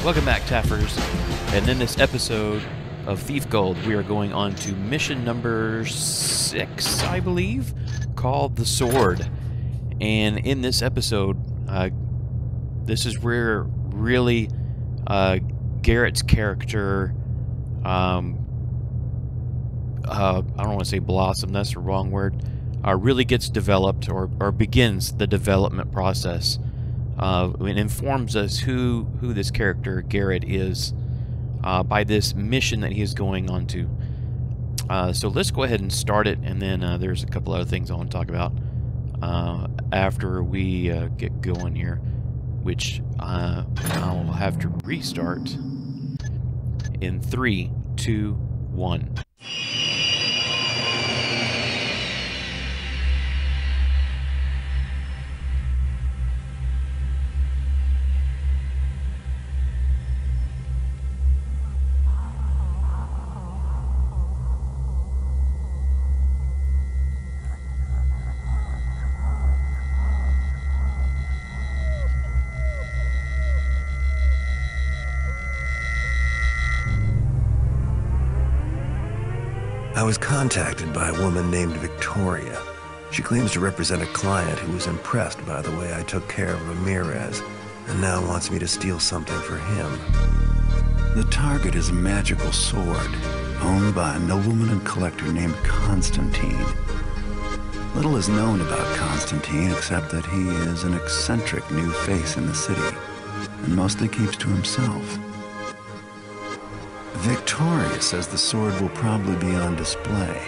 Welcome back, Taffers. And in this episode of Thief Gold, we are going on to mission number 6, I believe, called The Sword. And in this episode, this is where really Garrett's character, I don't want to say blossom, that's the wrong word, really gets developed or begins the development process. It informs us who this character, Garrett, is by this mission that he is going on to. So let's go ahead and start it, and then there's a couple other things I want to talk about after we get going here, which I'll have to restart in 3, 2, 1. I was contacted by a woman named Victoria. She claims to represent a client who was impressed by the way I took care of Ramirez, and now wants me to steal something for him. The target is a magical sword, owned by a nobleman and collector named Constantine. Little is known about Constantine except that he is an eccentric new face in the city, and mostly keeps to himself. Victoria says the sword will probably be on display,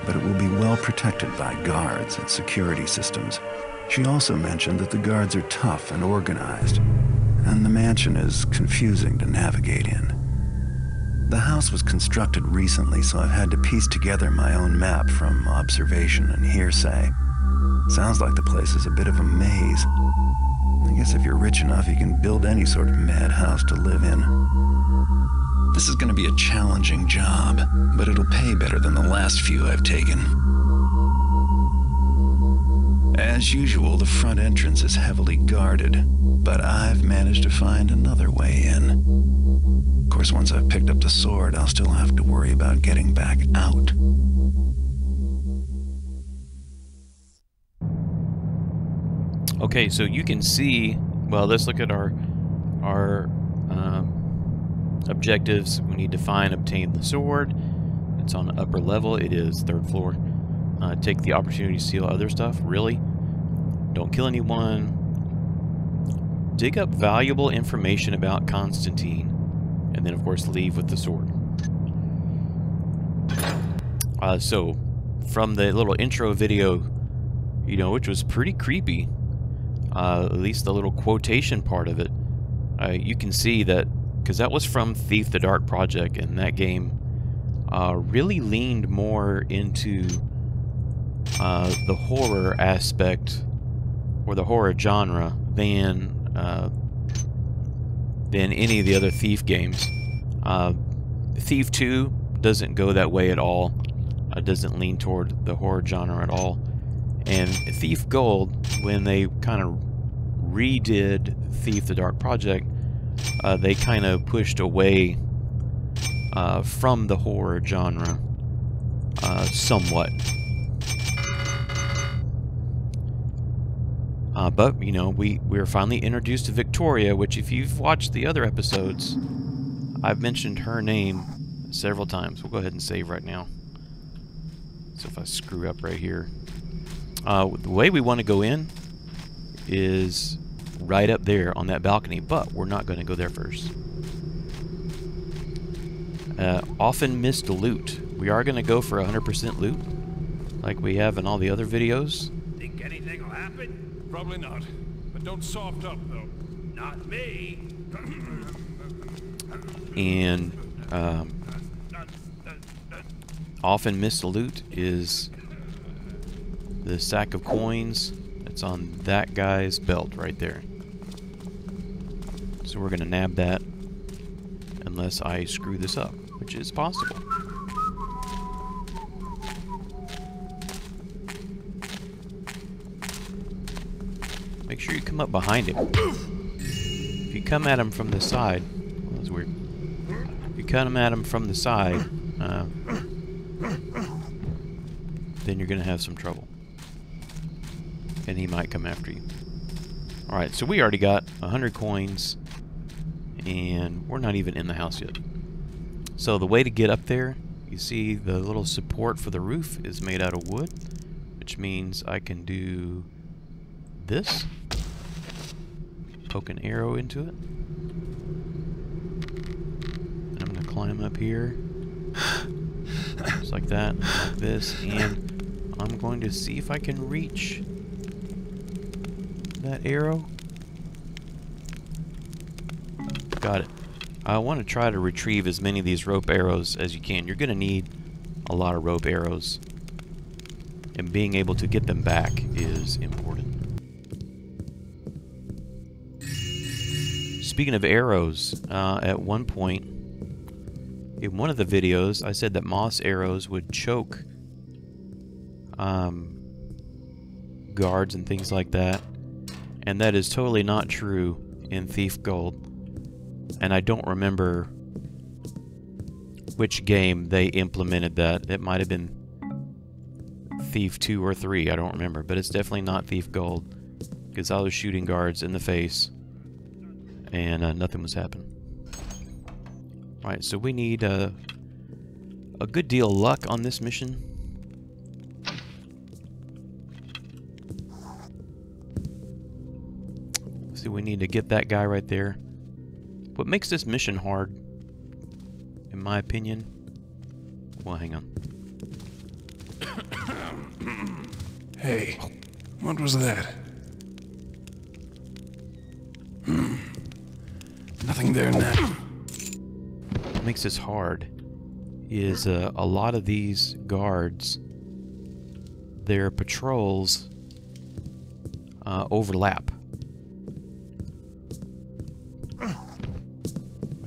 but it will be well protected by guards and security systems. She also mentioned that the guards are tough and organized, and the mansion is confusing to navigate in. The house was constructed recently, so I've had to piece together my own map from observation and hearsay. Sounds like the place is a bit of a maze. I guess if you're rich enough, you can build any sort of madhouse to live in. This is going to be a challenging job, but it'll pay better than the last few I've taken. As usual, the front entrance is heavily guarded, but I've managed to find another way in. Of course, once I've picked up the sword, I'll still have to worry about getting back out. Okay, so you can see, well, let's look at our objectives. We need to find, obtain the sword. It's on the upper level. It is 3rd floor. Take the opportunity to steal other stuff. Really? Don't kill anyone. Dig up valuable information about Constantine. And then, of course, leave with the sword. So, from the little intro video, you know, which was pretty creepy, at least the little quotation part of it, you can see that, because that was from Thief the Dark Project, and that game really leaned more into the horror aspect, or the horror genre, than any of the other Thief games. Thief 2 doesn't go that way at all. It doesn't lean toward the horror genre at all. And Thief Gold, when they kind of redid Thief the Dark Project, they kind of pushed away from the horror genre somewhat. But, you know, we're finally introduced to Victoria, which if you've watched the other episodes, I've mentioned her name several times. We'll go ahead and save right now. So if I screw up right here. The way we want to go in is right up there on that balcony, but we're not going to go there first. Often missed loot. We are going to go for 100% loot, like we have in all the other videos. Think anything will happen? Probably not. But don't soft up, though. Not me. And often missed loot is the sack of coins that's on that guy's belt right there. So we're going to nab that unless I screw this up, which is possible. Make sure you come up behind him. If you come at him from the side, come at him from the side, then you're going to have some trouble. And he might come after you. Alright, so we already got 100 coins, and we're not even in the house yet. So the way to get up there, you see the little support for the roof is made out of wood, which means I can do this. Poke an arrow into it. And I'm going to climb up here. Just like that, like this, and I'm going to see if I can reach that arrow. Got it. I want to try to retrieve as many of these rope arrows as you can. You're going to need a lot of rope arrows, and being able to get them back is important. Speaking of arrows, at one point in one of the videos I said that moss arrows would choke guards and things like that, and that is totally not true in Thief Gold. And I don't remember which game they implemented that. It might have been Thief 2 or 3, I don't remember, but it's definitely not Thief Gold, because I was shooting guards in the face and nothing was happening. Alright, so we need a good deal of luck on this mission. So we need to get that guy right there. What makes this mission hard, in my opinion... Well, hang on. Hey, what was that? Nothing there now. What makes this hard is a lot of these guards, their patrols overlap.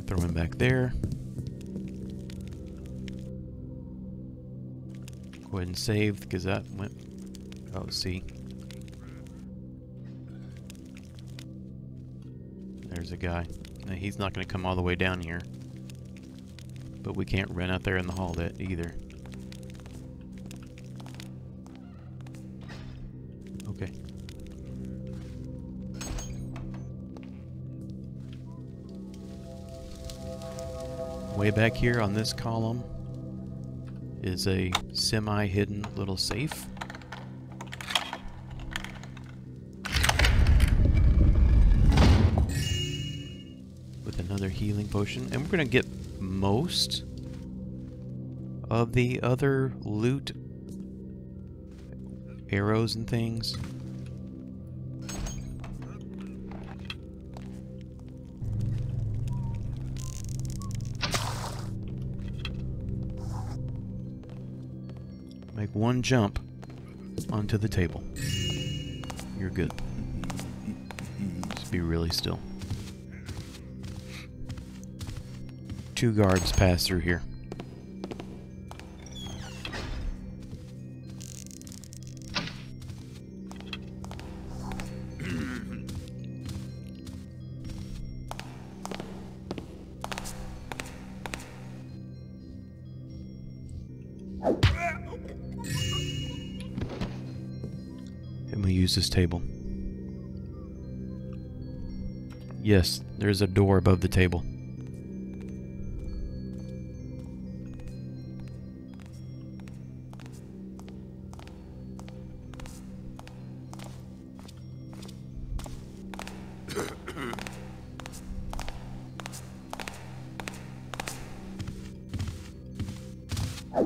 Throw him back there. Go ahead and save, because that went... Oh, see. There's a guy. Now, he's not going to come all the way down here. But we can't run out there in the hall either. Okay. Way back here on this column is a semi-hidden little safe. With another healing potion. And we're going to get most of the other loot, arrows and things. Make one jump onto the table. You're good. Just be really still. 2 guards pass through here. And we use this table. Yes, there's a door above the table.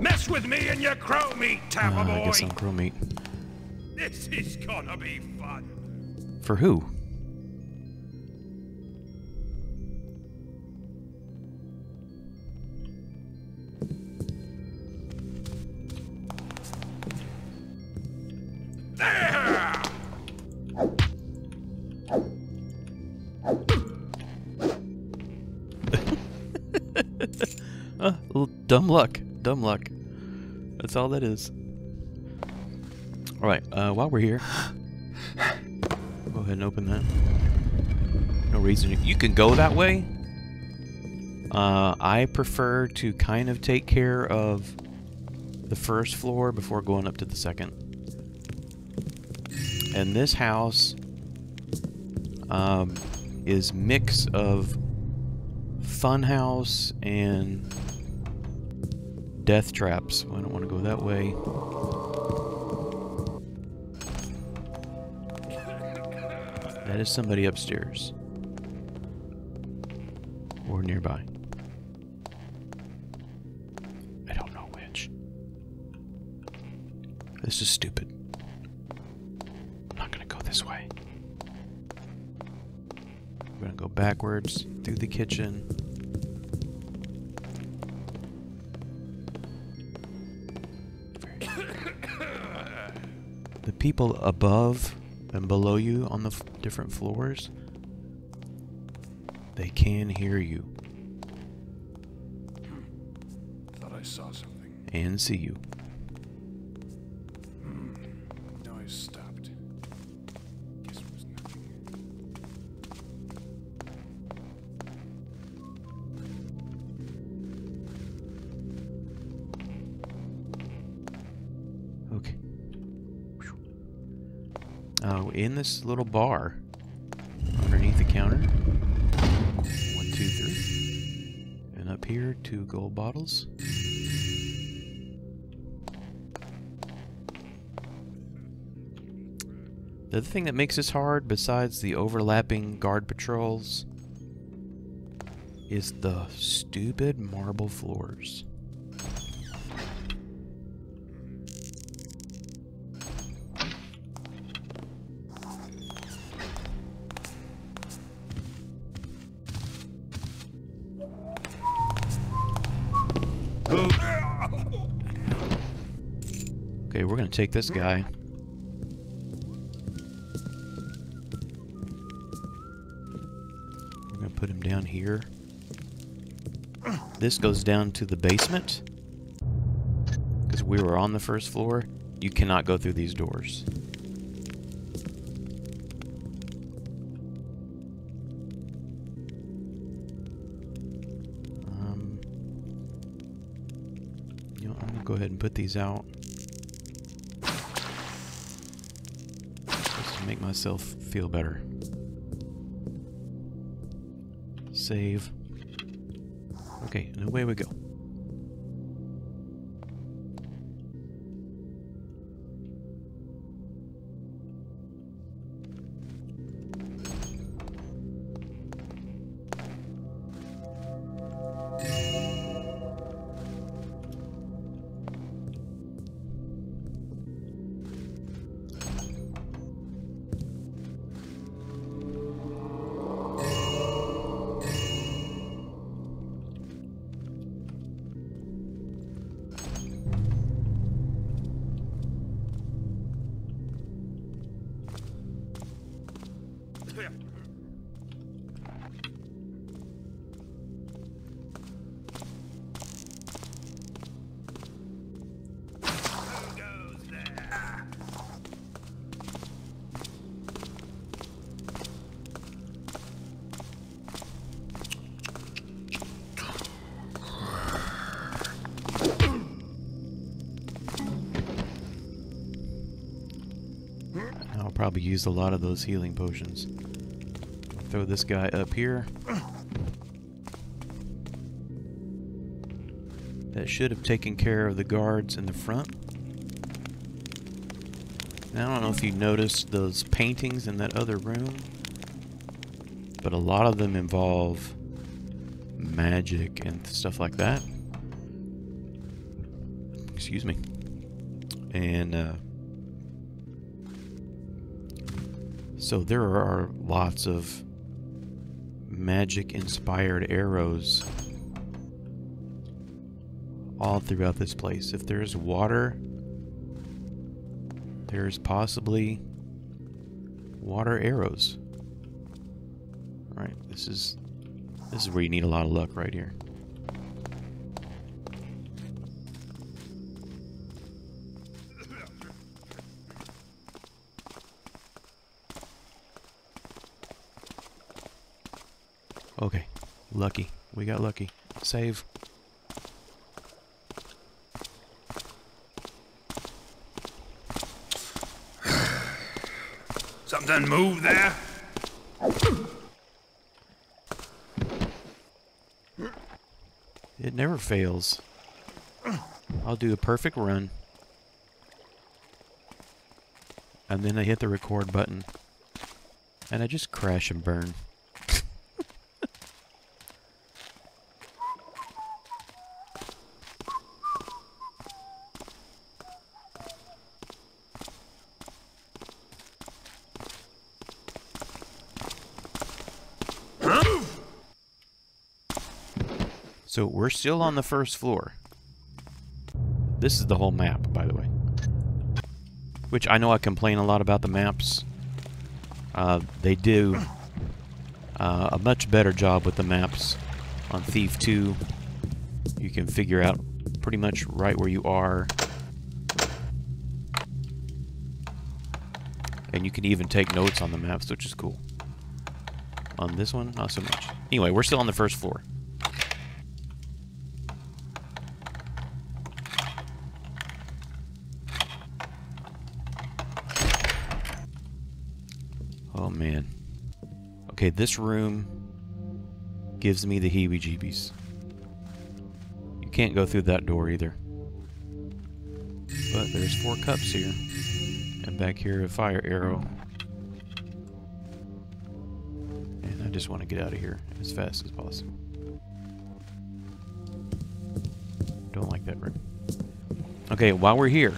Mess with me and your crow meat, Tapper boy! I guess I'm crow meat. This is gonna be fun. For who? There! Dumb luck. Dumb luck. That's all that is. Alright, while we're here, go ahead and open that. No reason. You can go that way? I prefer to kind of take care of the first floor before going up to the second. And this house is mix of funhouse and death traps. I don't want to go that way. That is somebody upstairs. Or nearby. I don't know which. This is stupid. I'm not gonna go this way. I'm gonna go backwards through the kitchen. The people above and below you on the different floors, they can hear you. Thought I saw something. And see you. Noise stopped. Guess it was nothing. Okay. In this little bar, underneath the counter, 1, 2, 3, and up here, 2 gold bottles. The other thing that makes this hard, besides the overlapping guard patrols, is the stupid marble floors. Okay, we're gonna take this guy. We're gonna put him down here. This goes down to the basement. Because we were on the first floor. You cannot go through these doors. You know, I'm gonna go ahead and put these out. Just to make myself feel better. Save. Okay, and away we go. I'll probably use a lot of those healing potions. Throw this guy up here. That should have taken care of the guards in the front. Now, I don't know if you noticed those paintings in that other room, but a lot of them involve magic and stuff like that. Excuse me. And so there are lots of magic-inspired arrows all throughout this place. If there's water, there's possibly water arrows. Alright, this is where you need a lot of luck right here. Okay, lucky. We got lucky. Save. Something moved there? It never fails. I'll do a perfect run. And then I hit the record button. And I just crash and burn. So we're still on the first floor. This is the whole map, by the way. Which I know I complain a lot about the maps. They do a much better job with the maps on Thief 2. You can figure out pretty much right where you are. And you can even take notes on the maps, which is cool. On this one, not so much. Anyway, we're still on the first floor. Oh man. Okay, this room gives me the heebie-jeebies. You can't go through that door either. But there's 4 cups here. And back here a fire arrow. And I just want to get out of here as fast as possible. Don't like that room. Okay, while we're here,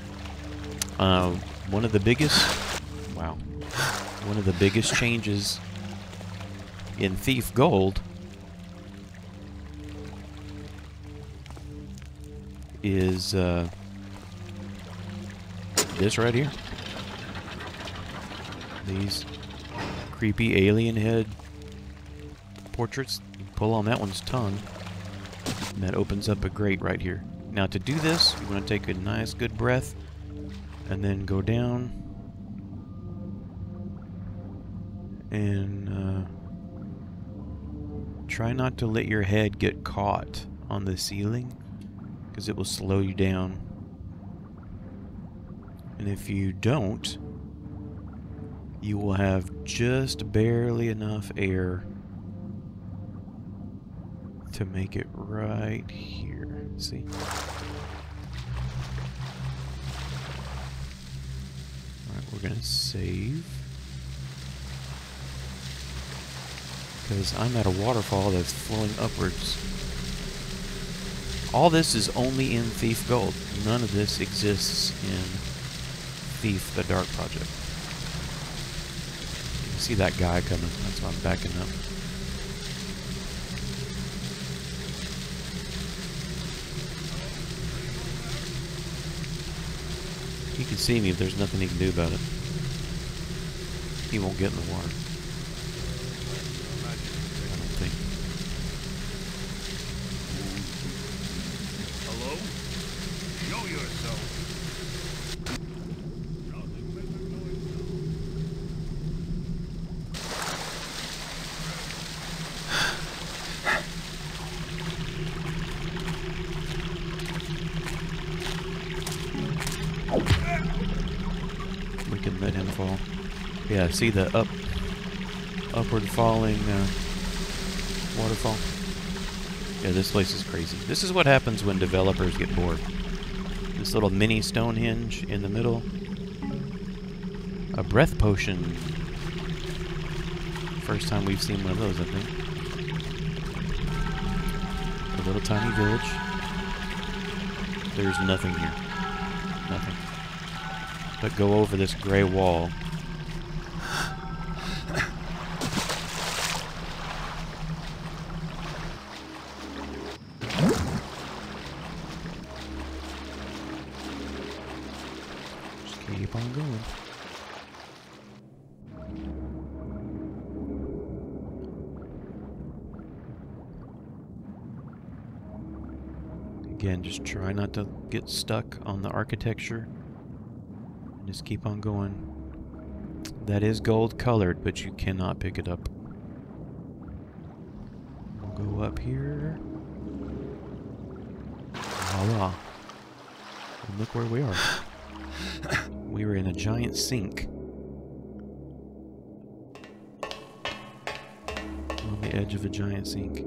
one of the biggest... Wow. One of the biggest changes in Thief Gold is this right here. These creepy alien head portraits. You pull on that one's tongue, and that opens up a grate right here. Now to do this, you want to take a nice good breath, and then go down. And try not to let your head get caught on the ceiling, because it will slow you down. And if you don't, you will have just barely enough air to make it right here. See? Alright, we're gonna save. Because I'm at a waterfall that's flowing upwards. All this is only in Thief Gold. None of this exists in Thief the Dark Project. You can see that guy coming. That's why I'm backing up. He can see me if there's nothing he can do about it. He won't get in the water. We can let him fall. Yeah, see the upward falling waterfall? Yeah, this place is crazy. This is what happens when developers get bored. This little mini Stonehenge in the middle. A breath potion. First time we've seen one of those, I think. A little tiny village. There's nothing here. Nothing. But go over this gray wall. Just keep on going. Again, just try not to get stuck on the architecture. Just keep on going. That is gold colored, but you cannot pick it up. We'll We'll go up here. Voila. And look where we are. We were in a giant sink. On the edge of a giant sink.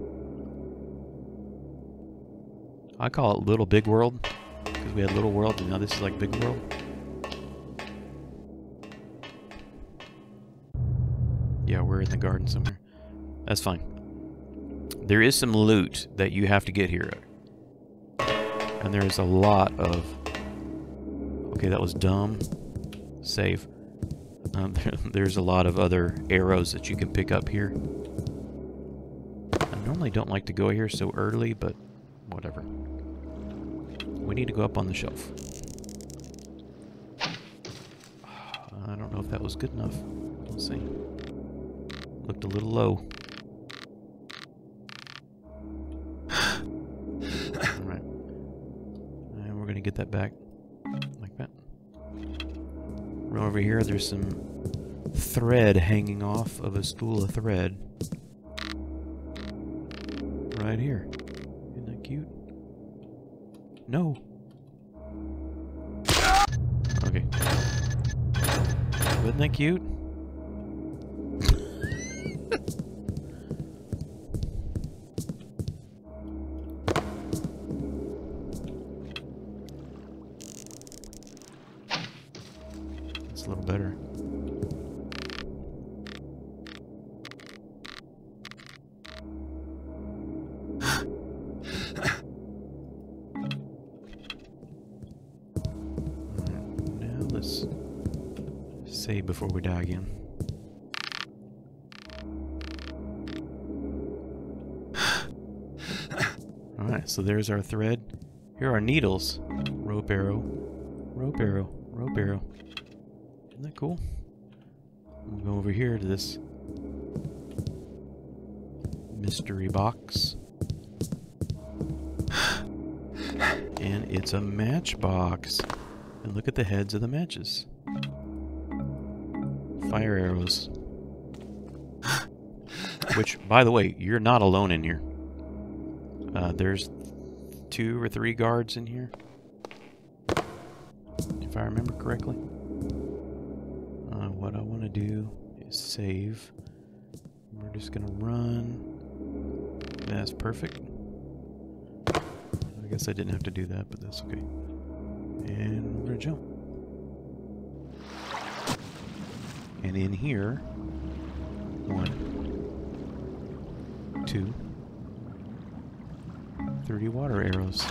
I call it Little Big World, because we had Little World, and now this is like Big World. Yeah, we're in the garden somewhere. That's fine. There is some loot that you have to get here. And there's a lot of... Okay, that was dumb. Save. There's a lot of other arrows that you can pick up here. I normally don't like to go here so early, but whatever. We need to go up on the shelf. I don't know if that was good enough. Let's see. Looked a little low. Alright. And we're going to get that back. Like that. Right over here, there's some thread hanging off of a spool of thread. Right here. Isn't that cute? No. Okay. Wasn't that cute? It's a little better. Save before we die again. Alright, so there's our thread. Here are needles. Rope arrow. Rope arrow. Rope arrow. Isn't that cool? We'll go over here to this mystery box. And it's a matchbox. And look at the heads of the matches. Fire arrows. Which, by the way, you're not alone in here. There's 2 or 3 guards in here, if I remember correctly. What I want to do is save. We're just going to run. That's perfect. I guess I didn't have to do that, but that's okay. And we're going to jump. And in here, 1, 2, 30 water arrows.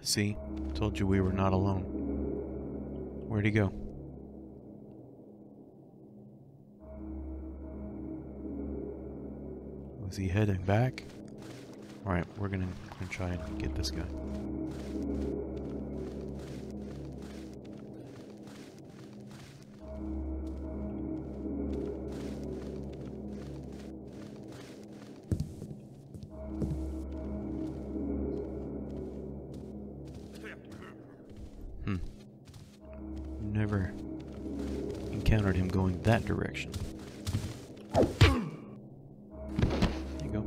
See? Told you we were not alone. Where'd he go? Was he heading back? Alright, we're gonna try and get this guy. Never encountered him going that direction. There you go.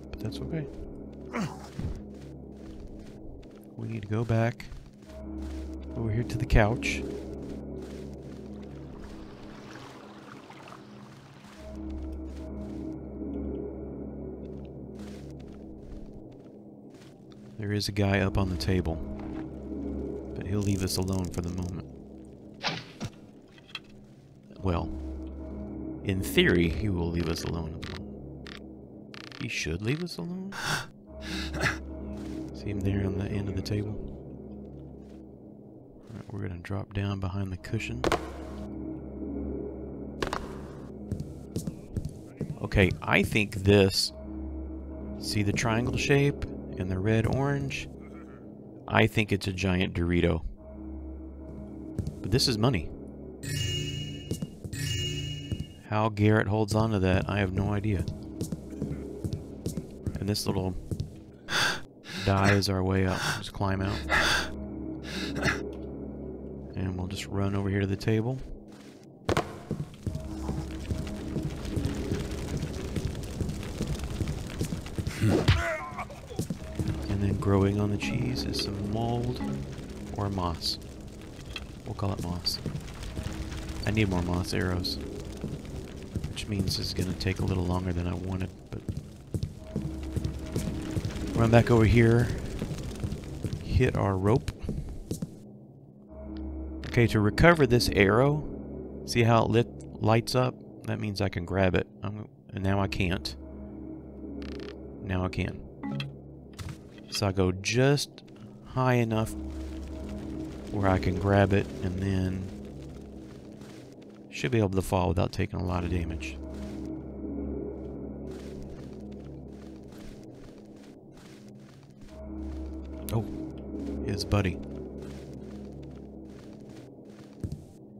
But that's okay. We need to go back over here to the couch. There is a guy up on the table, but he'll leave us alone for the moment. Well, in theory, he will leave us alone at the moment. He should leave us alone. See him there on the end of the table? Alright, we're going to drop down behind the cushion. Okay, I think this... See the triangle shape? And the red-orange, I think it's a giant Dorito. But this is money. How Garrett holds on to that, I have no idea. And this little die is our way up. Just climb out. And we'll just run over here to the table. And then growing on the cheese is some mold or moss. We'll call it moss. I need more moss arrows, which means it's going to take a little longer than I wanted, but run back over here, hit our rope. Okay, to recover this arrow, see how it lights up? That means I can grab it. And now I can't. Now I can. So I go just high enough where I can grab it, and then should be able to fall without taking a lot of damage. Oh, his buddy.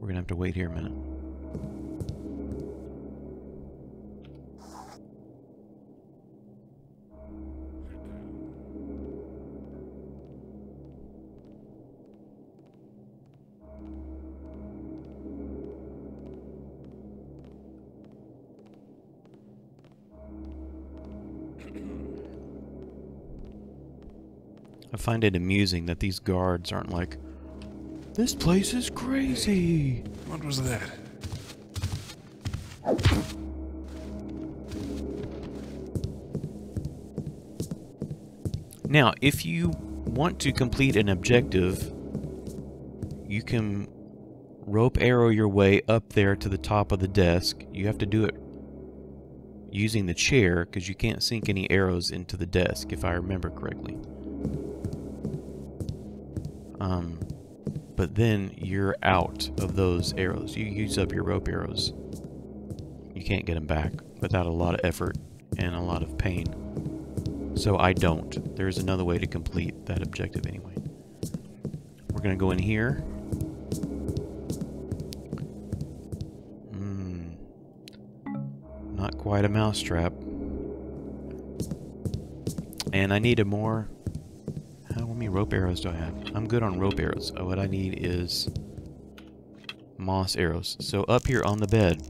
We're gonna have to wait here a minute. I find it amusing that these guards aren't like, "This place is crazy." What was that? Now, if you want to complete an objective, you can rope arrow your way up there to the top of the desk. You have to do it using the chair because you can't sink any arrows into the desk, if I remember correctly. But then you're out of those arrows. You use up your rope arrows. You can't get them back without a lot of effort and a lot of pain. So I don't. There's another way to complete that objective anyway. We're going to go in here. Not quite a mousetrap. And I needed more. How many rope arrows do I have? I'm good on rope arrows. What I need is moss arrows. So up here on the bed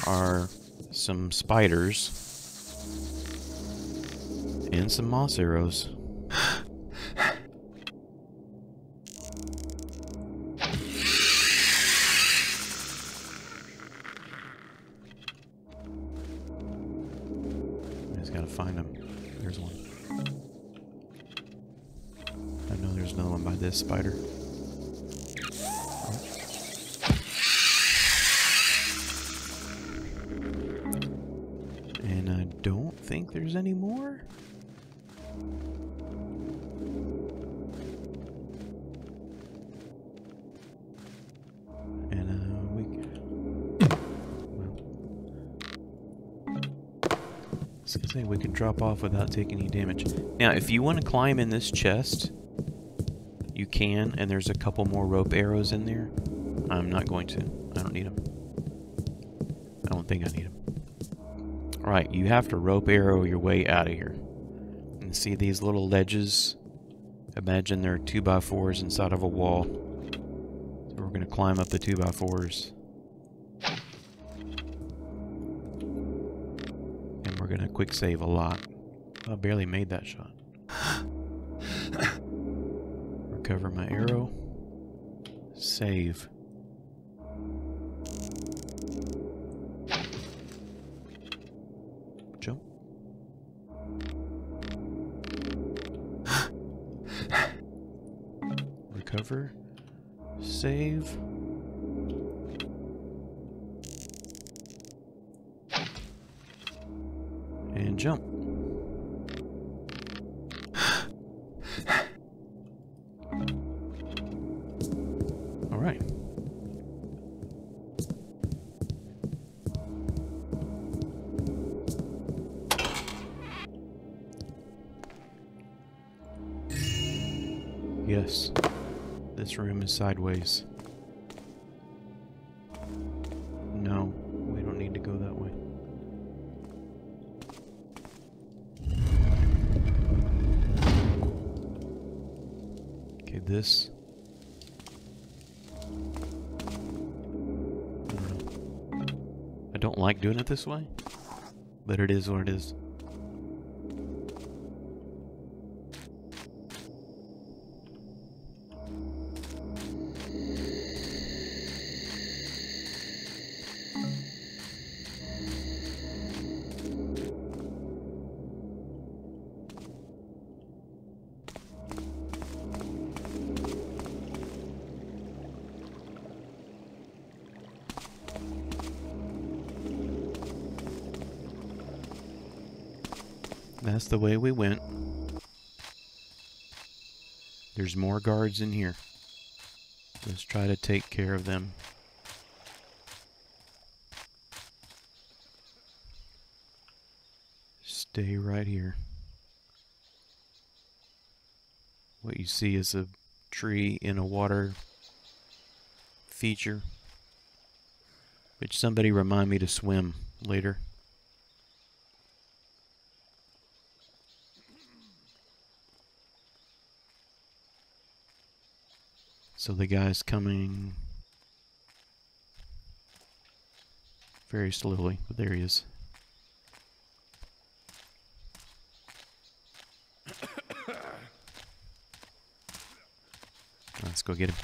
are some spiders and some moss arrows. I just gotta find them. There's one. I know there's another one by this spider. And I don't think there's any more. And we can drop off without taking any damage. Now, if you want to climb in this chest, you can, and there's a couple more rope arrows in there. I'm not going to. I don't need them. I don't think I need them. Alright, you have to rope arrow your way out of here. And see these little ledges? Imagine they're 2x4s inside of a wall. So we're going to climb up the 2x4s. And we're going to quick save a lot. I barely made that shot. Recover my arrow. Save. Jump. Recover. Save. And jump. All right. Yes. This room is sideways. this. I don't like doing it this way, but it is what it is. That's the way we went. There's more guards in here. Let's try to take care of them. Stay right here. What you see is a tree in a water feature, which somebody remind me to swim later. So the guy's coming very slowly, but there he is. Let's go get him.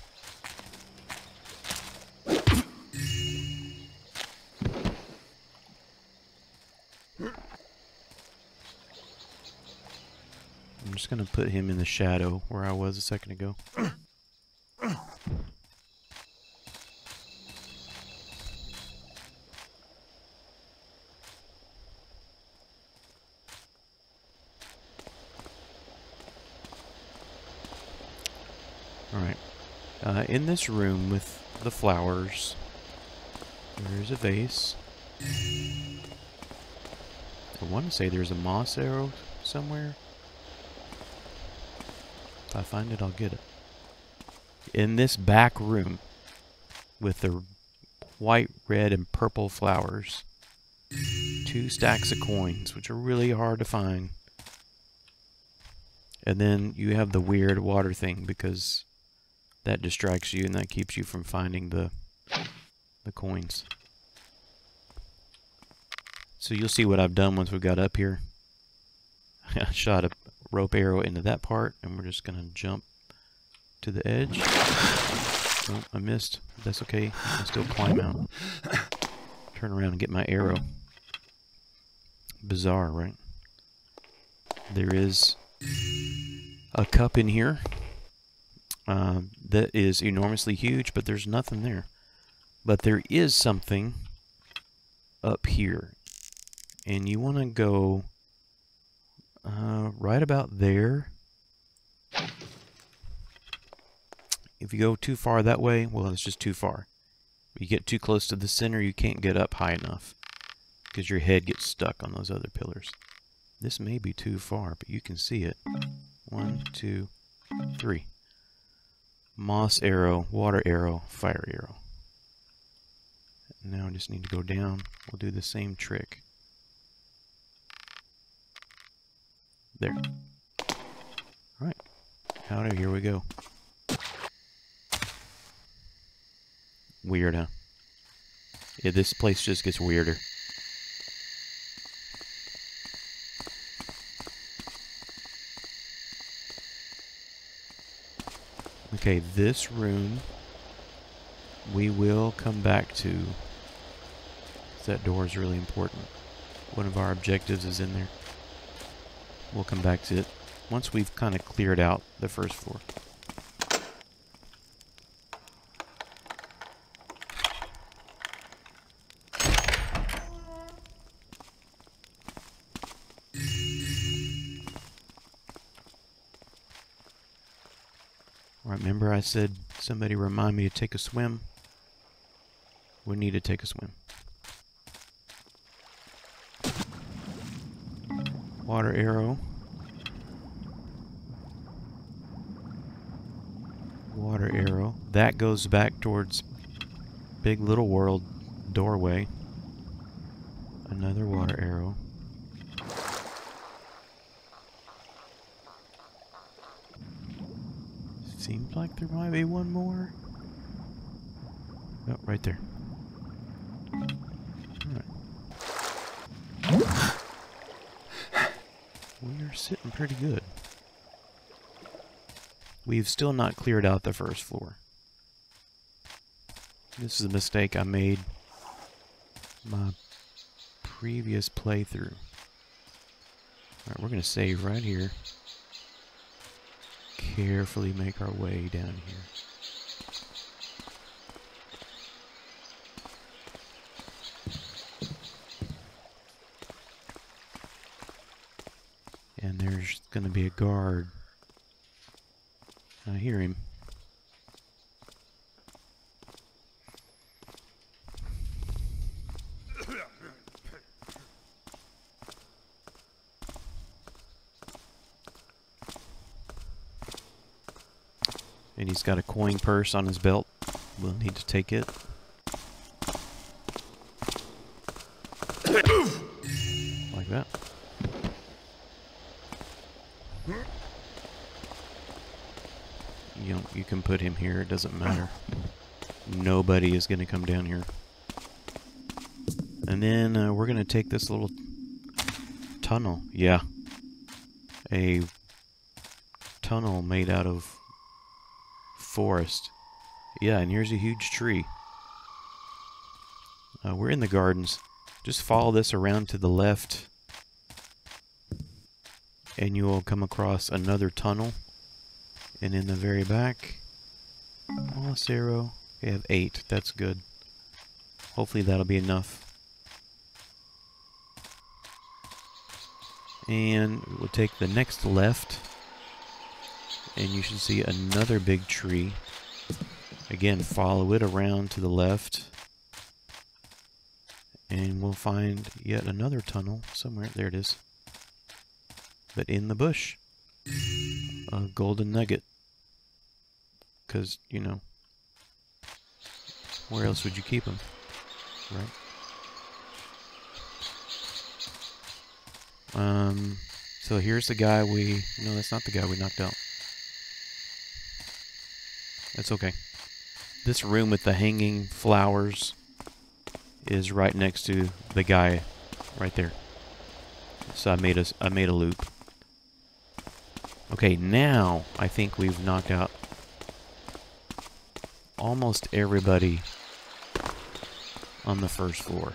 I'm just going to put him in the shadow where I was a second ago. Alright, in this room with the flowers, there's a vase. I want to say there's a moss arrow somewhere. If I find it, I'll get it. In this back room with the white, red, and purple flowers, 2 stacks of coins, which are really hard to find. And then you have the weird water thing because that distracts you and that keeps you from finding the coins. So you'll see what I've done once we got up here. I shot a rope arrow into that part and we're just gonna jump to the edge. Oh, I missed. That's okay. I can still climb out. Turn around and get my arrow. Bizarre, right? There is a cup in here. That is enormously huge, but there's nothing there. But there is something up here. And you want to go right about there. If you go too far that way, well, it's just too far. If you get too close to the center, you can't get up high enough because your head gets stuck on those other pillars. This may be too far, but you can see it. 1, 2, 3. Moss arrow, water arrow, fire arrow. Now I just need to go down. We'll do the same trick. There. Alright. Howdy, here we go. Weird, huh? Yeah, this place just gets weirder. Okay, this room we will come back to. That door is really important. One of our objectives is in there. We'll come back to it once we've kind of cleared out the first floor. Remember I said somebody remind me to take a swim? We need to take a swim. Water arrow. Water arrow. That goes back towards Big Little World doorway. Another water arrow. Seems like there might be one more. Oh, right there. Alright. We are sitting pretty good. We've still not cleared out the first floor. This is a mistake I made my previous playthrough. Alright, we're going to save right here. Carefully make our way down here. And there's going to be a guard. I hear him. And he's got a coin purse on his belt. We'll need to take it. Like that. You can put him here, it doesn't matter. Nobody is going to come down here. And then we're going to take this little tunnel. Yeah. A tunnel made out of forest. Yeah, and here's a huge tree. We're in the gardens. Just follow this around to the left, and you will come across another tunnel. And in the very back, moss arrow. We have 8. That's good. Hopefully that'll be enough. And we'll take the next left, and you should see another big tree. Again, follow it around to the left, and we'll find yet another tunnel somewhere. There it is. But in the bush. A golden nugget. Because, you know, where else would you keep them? Right? So here's the guy no, that's not the guy we knocked out. That's okay. This room with the hanging flowers is right next to the guy right there. So I made a loop. Okay, now I think we've knocked out almost everybody on the first floor.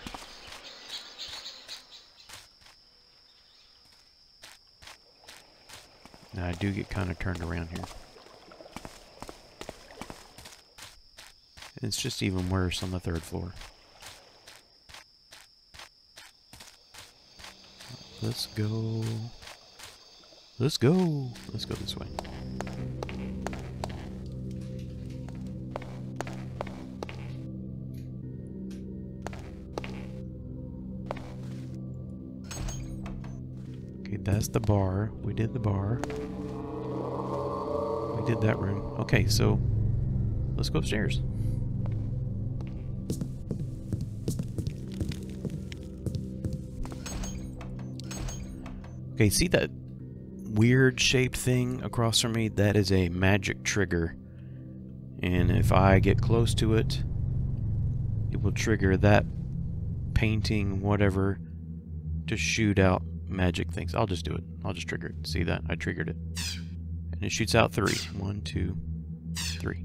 Now I do get kind of turned around here. It's just even worse on the third floor. Let's go. Let's go. Let's go this way. Okay, that's the bar. We did the bar. We did that room. Okay, so let's go upstairs. Okay, see that weird shaped thing across from me? That is a magic trigger. And if I get close to it, it will trigger that painting, whatever, to shoot out magic things. I'll just do it. I'll just trigger it. See that? I triggered it. And it shoots out 3. 1, 2, 3.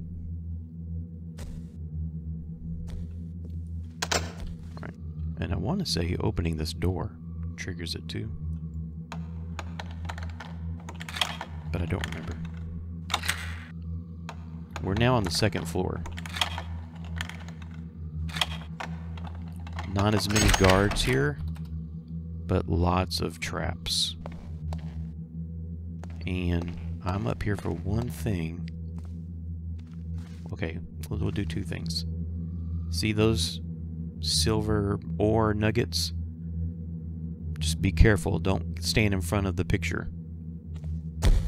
Alright. And I want to say opening this door triggers it too. But I don't remember. We're now on the second floor. Not as many guards here, but lots of traps. And I'm up here for one thing. Okay, we'll do 2 things. See those silver ore nuggets? Just be careful, don't stand in front of the picture,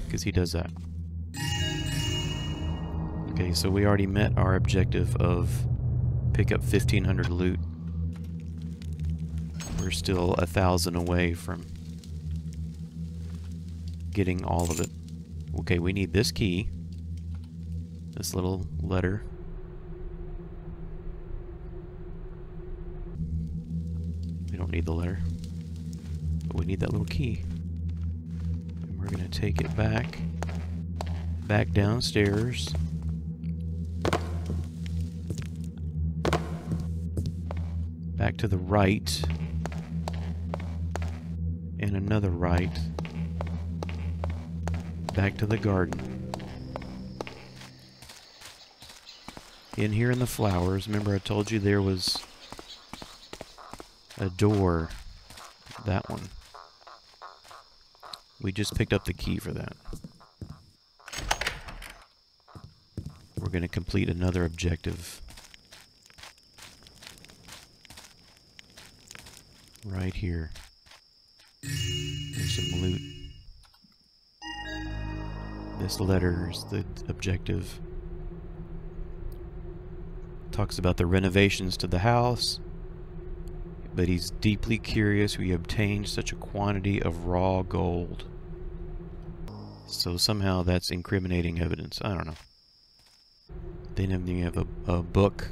because he does that. Okay, so we already met our objective of pick up 1,500 loot. We're still 1,000 away from getting all of it. Okay, we need this key. this little letter. We don't need the letter, but we need that little key. And we're going to take it back downstairs. Back to the right. And another right. Back to the garden. In here in the flowers, remember I told you there was a door. That one. We just picked up the key for that. We're going to complete another objective. Right here. There's some loot. This letter is the objective. Talks about the renovations to the house, but he's deeply curious who he obtained such a quantity of raw gold. So somehow that's incriminating evidence. I don't know. Then you have a book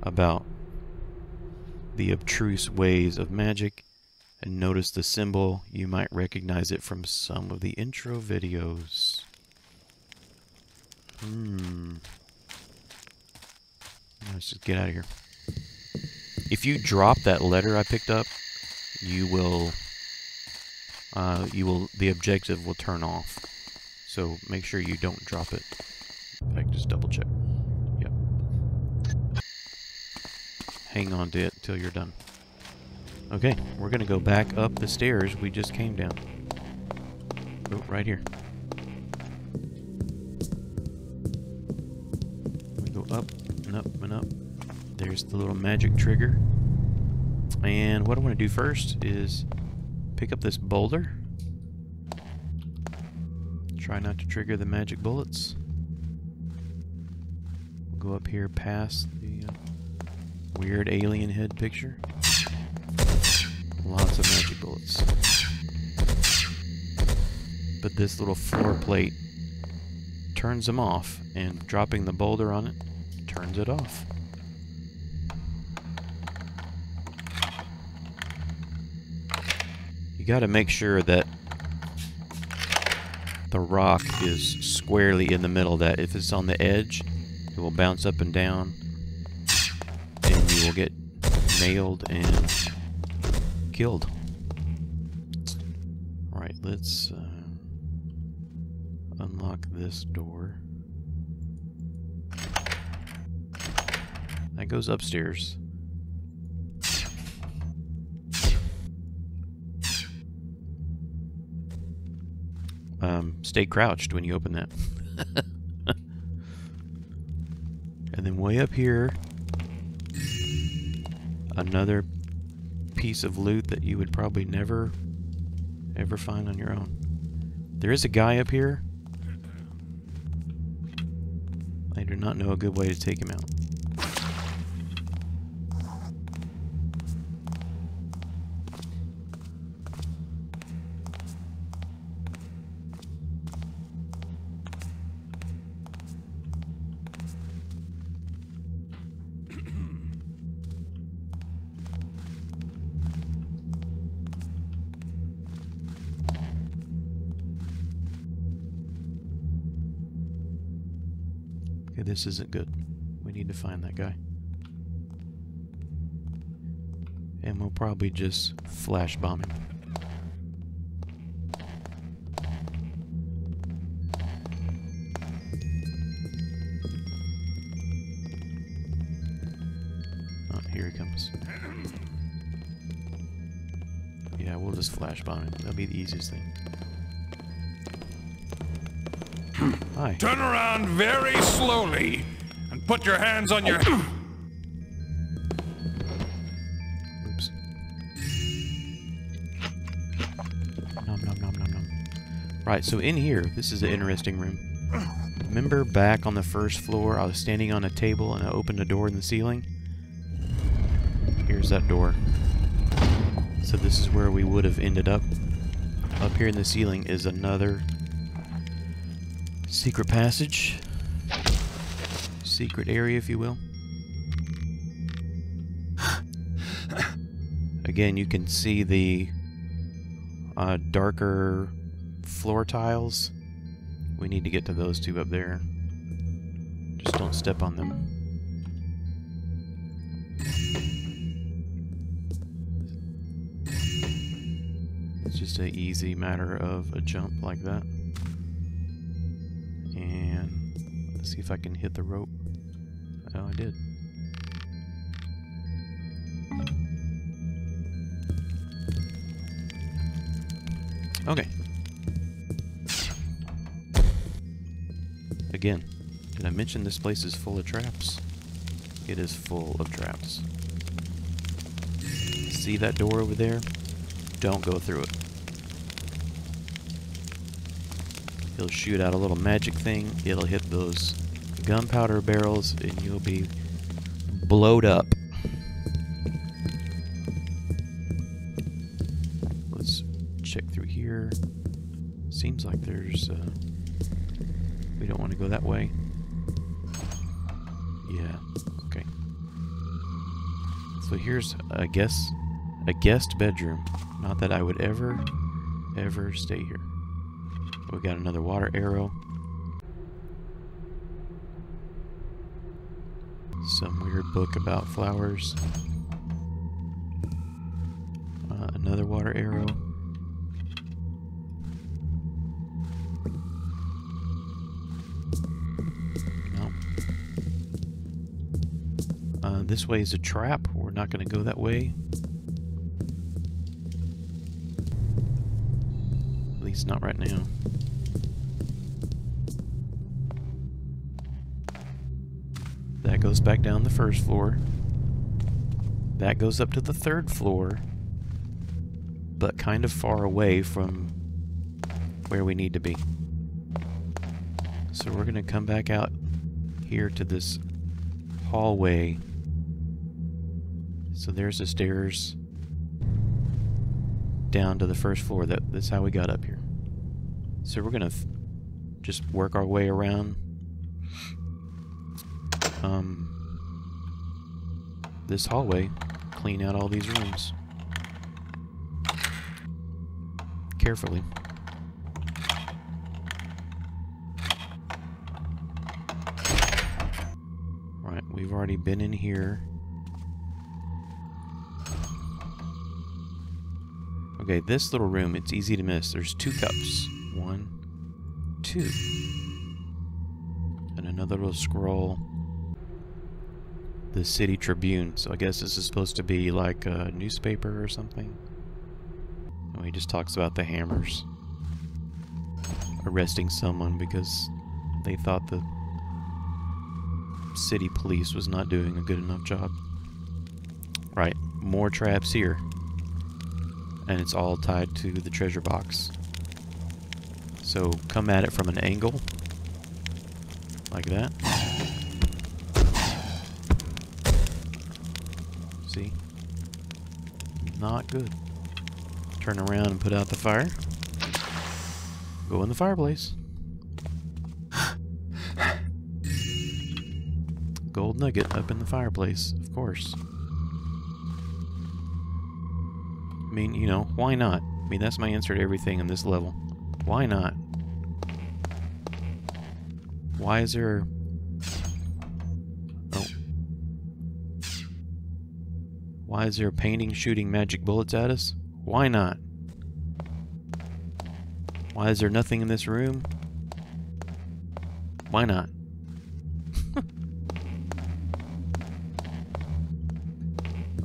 about the abstruse ways of magic, and notice the symbol. You might recognize it from some of the intro videos. Let's just get out of here. If you drop that letter I picked up, you will the objective will turn off. So make sure you don't drop it. In fact, just double check. Yep. Hang on to it until you're done. Okay, we're gonna go back up the stairs we just came down. Oh, right here. We go up and up and up. There's the little magic trigger. And what I want to do first is pick up this boulder. Try not to trigger the magic bullets. We'll go up here past the weird alien head picture. Lots of magic bullets. But this little floor plate turns them off, and dropping the boulder on it turns it off. You gotta make sure that the rock is squarely in the middle of that. If it's on the edge, it will bounce up and down, and you will get nailed and killed. Alright, let's unlock this door. That goes upstairs. Stay crouched when you open that. And then way up here, another piece of loot that you would probably never ever find on your own. There is a guy up here. I do not know a good way to take him out. Okay, this isn't good. We need to find that guy. And we'll probably just flash bomb him. Oh, here he comes. Yeah, we'll just flash bomb him. That'll be the easiest thing. Hi. Turn around very slowly and put your hands on your... Oops. Nom nom nom nom nom. Right, so in here, this is an interesting room. Remember back on the first floor, I was standing on a table and I opened a door in the ceiling? Here's that door. So this is where we would have ended up. Up here in the ceiling is another Secret passage. Secret area, if you will. Again, you can see the darker floor tiles. We need to get to those two up there. Just don't step on them. It's just an easy matter of a jump like that. And let's see if I can hit the rope. Oh, I did. Okay. Again, did I mention this place is full of traps? It is full of traps. See that door over there? Don't go through it. He'll shoot out a little magic thing. It'll hit those gunpowder barrels and you'll be blowed up. Let's check through here. Seems like there's we don't want to go that way. Yeah, okay. So here's, I guess, a guest bedroom. Not that I would ever stay here. We got another water arrow. Some weird book about flowers. Another water arrow. No. This way is a trap. We're not going to go that way. At least not right now. That goes back down the first floor. That goes up to the third floor, but kind of far away from where we need to be. So we're going to come back out here to this hallway. So there's the stairs down to the first floor. That's how we got up here. So we're going to just work our way around. This hallway, clean out all these rooms carefully. Right, we've already been in here. Okay, this little room, it's easy to miss. There's 2 cups. 1, 2. And another little scroll. The City Tribune. So I guess this is supposed to be like a newspaper or something. And he just talks about the Hammers arresting someone because they thought the city police was not doing a good enough job. Right, more traps here. And it's all tied to the treasure box. So come at it from an angle. Like that. See? Not good. Turn around and put out the fire. Go in the fireplace. Gold nugget up in the fireplace, of course. I mean, you know, why not? I mean, that's my answer to everything in this level. Why not? Why is there... Oh. Why is there a painting shooting magic bullets at us? Why not? Why is there nothing in this room? Why not?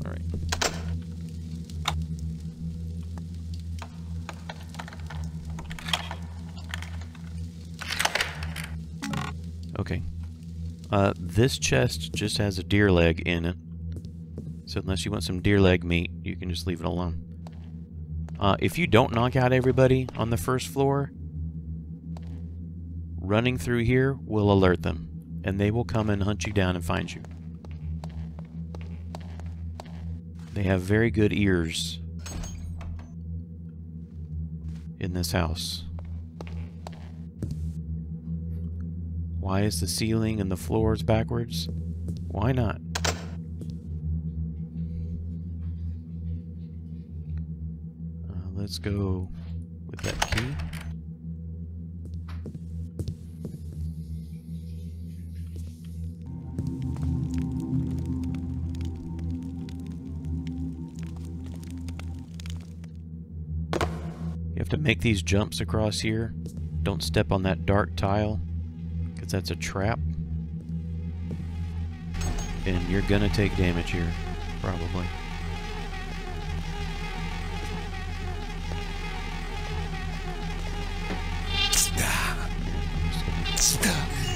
Alright. Okay. This chest just has a deer leg in it. So unless you want some deer leg meat, you can just leave it alone. If you don't knock out everybody on the first floor, running through here will alert them. And they will come and hunt you down and find you. They have very good ears in this house. Why is the ceiling and the floors backwards? Why not? Let's go with that key. You have to make these jumps across here. Don't step on that dark tile, because that's a trap. And you're gonna take damage here, probably.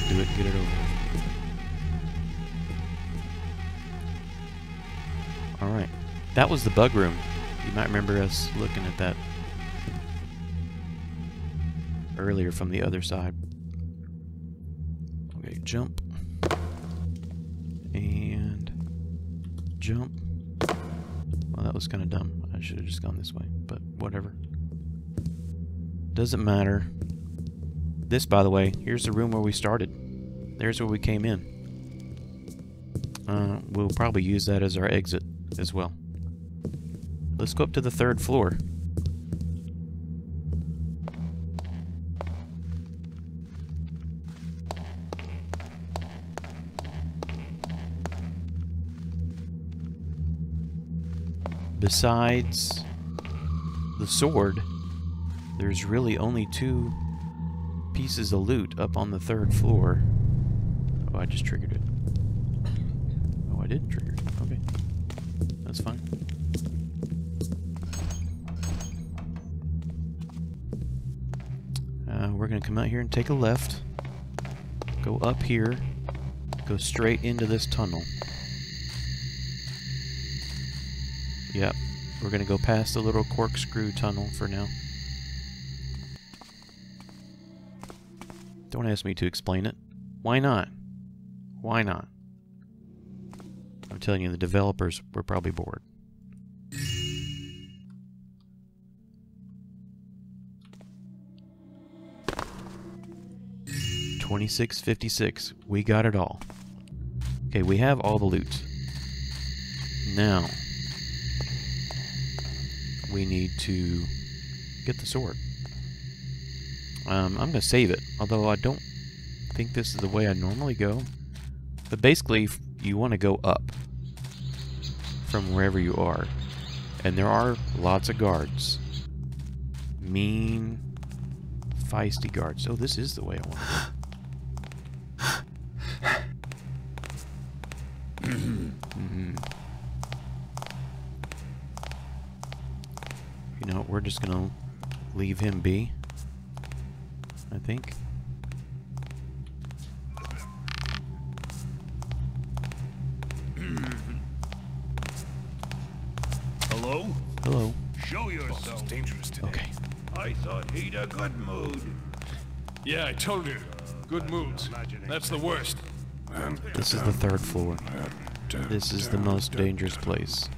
Do it, get it over with. Alright. That was the bug room. You might remember us looking at that earlier from the other side. Okay, jump. And jump. Well, that was kind of dumb. I should have just gone this way, but whatever. Doesn't matter. This, by the way, here's the room where we started. There's where we came in. We'll probably use that as our exit as well. Let's go up to the 3rd floor. Besides the sword, there's really only 2 pieces of loot up on the 3rd floor. Oh, I just triggered it. Oh, I didn't trigger it. Okay. That's fine. We're going to come out here and take a left. Go up here. Go straight into this tunnel. Yep. We're going to go past the little corkscrew tunnel for now. Don't ask me to explain it. Why not? Why not? I'm telling you, the developers were probably bored. $26.56. We got it all. Okay, we have all the loot. Now, we need to get the sword. I'm going to save it, although I don't think this is the way I normally go. But basically, you want to go up from wherever you are. And there are lots of guards. Mean, feisty guards. Oh, this is the way I want to go. You know, we're just going to leave him be, I think. Hello? Hello. Show yourself. It's dangerous today. Okay. I thought he'd a good mood. Yeah, I told you. Good moods. That's the worst. This is the 3rd floor. This is the most dangerous place.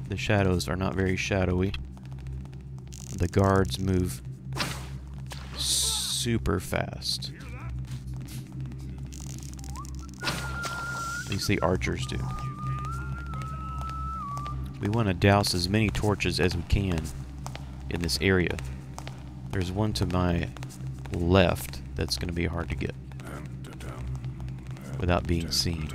The shadows are not very shadowy. The guards move super fast. At least the archers do. We want to douse as many torches as we can in this area. There's one to my left that's going to be hard to get without being seen.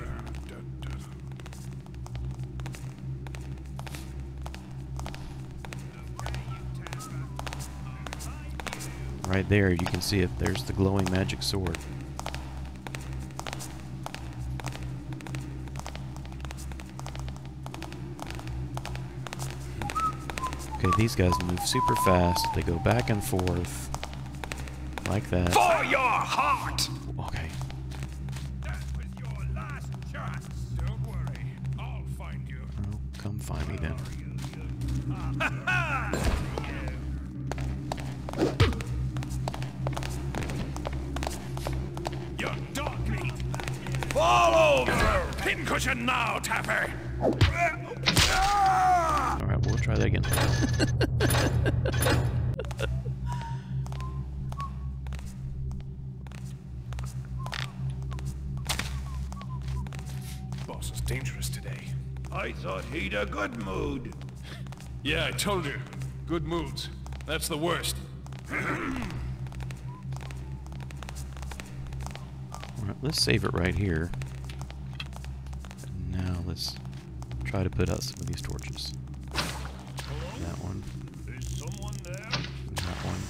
Right there, you can see it. There's the glowing magic sword. Okay, these guys move super fast. They go back and forth. Like that. For your heart! Okay. That was your last chance. Don't worry. I'll find you. Oh, come find me then. You're dog meat. Fall over! Pincushion now, Tapper! Alright, we'll try that again. dangerous today. I thought he'd a good mood. Yeah, I told you. Good moods. That's the worst. Alright, let's save it right here. And now let's try to put out some of these torches. That one. Is someone there? That one.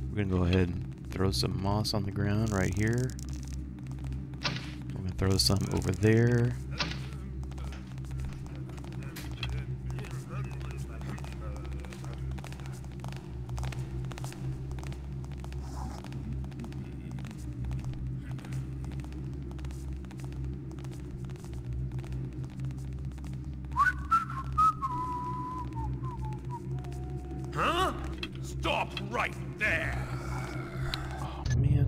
We're gonna go ahead and throw some moss on the ground right here. We're gonna throw some over there. Huh? Stop right there! Oh man.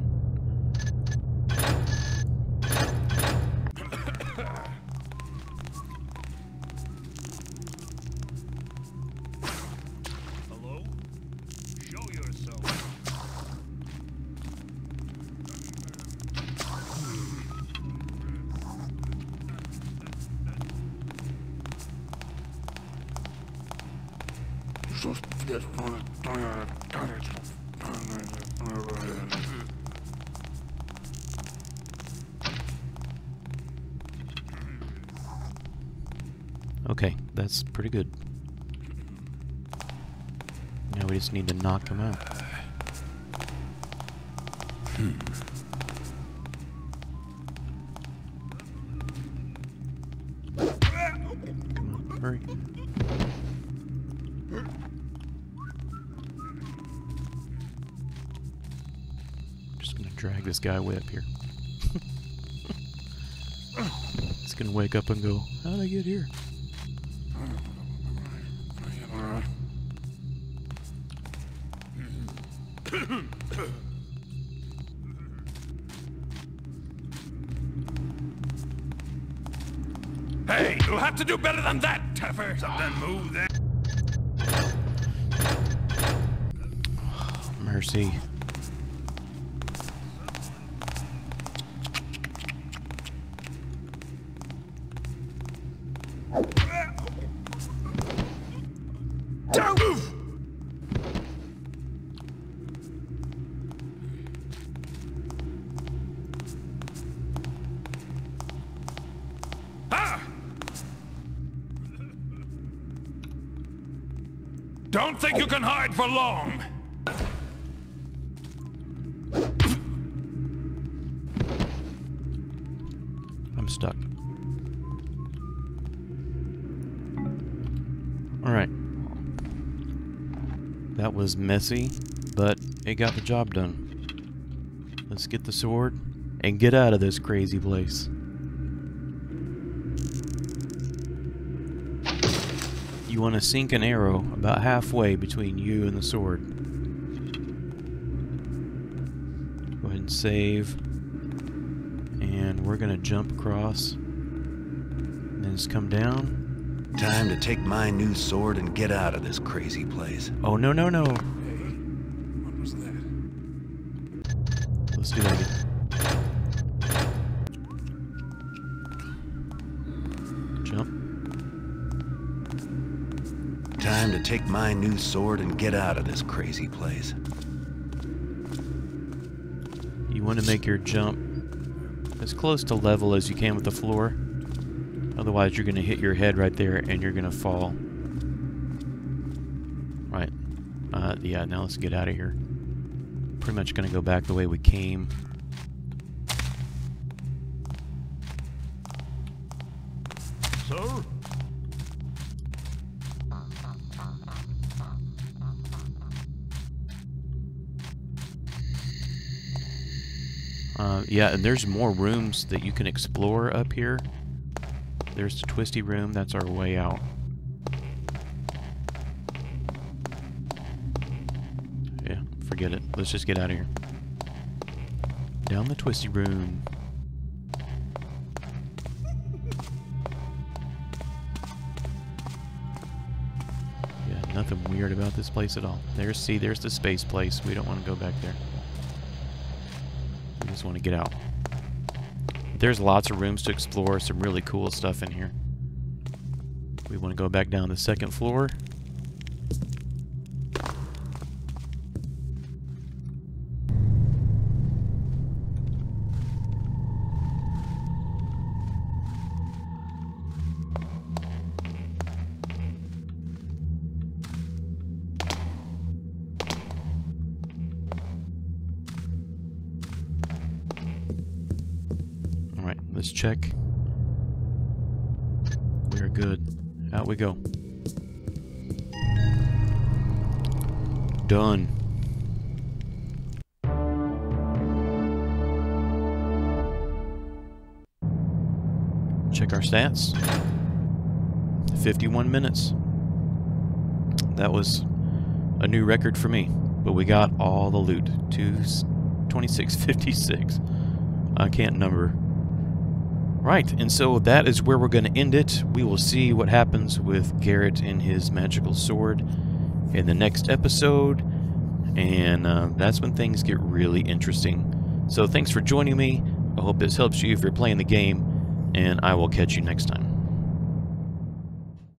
Hello? Show yourself. Okay, that's pretty good. Now we just need to knock them out. Come on, hurry. I'm just gonna drag this guy way up here. He's gonna wake up and go, how'd I get here? Hey, you'll have to do better than that, Taffer! Something move there. Mercy. Don't move! Ah! Don't think you can hide for long! I'm stuck. Alright. That was messy, but it got the job done. Let's get the sword and get out of this crazy place. You want to sink an arrow about halfway between you and the sword. Go ahead and save. And we're going to jump across. And then just come down. Time to take my new sword and get out of this crazy place. Oh, no, no, no. What was that? Let's do that again. Jump. Time to take my new sword and get out of this crazy place. You want to make your jump as close to level as you can with the floor. Otherwise, you're going to hit your head right there and you're going to fall. Right. Yeah, now let's get out of here. Pretty much going to go back the way we came. Sir? Yeah, and there's more rooms that you can explore up here. There's the twisty room. That's our way out. Yeah, forget it. Let's just get out of here. Down the twisty room. Yeah, nothing weird about this place at all. There's the space place. We don't want to go back there. We just want to get out. There's lots of rooms to explore, some really cool stuff in here. We want to go back down the second floor. Alright, let's check. We're good. Out we go. Done. Check our stats. 51 minutes. That was a new record for me. But we got all the loot. 2656. I can't number. Right, and so that is where we're going to end it. We will see what happens with Garrett and his magical sword in the next episode, and that's when things get really interesting. So thanks for joining me. I hope this helps you if you're playing the game, and I will catch you next time.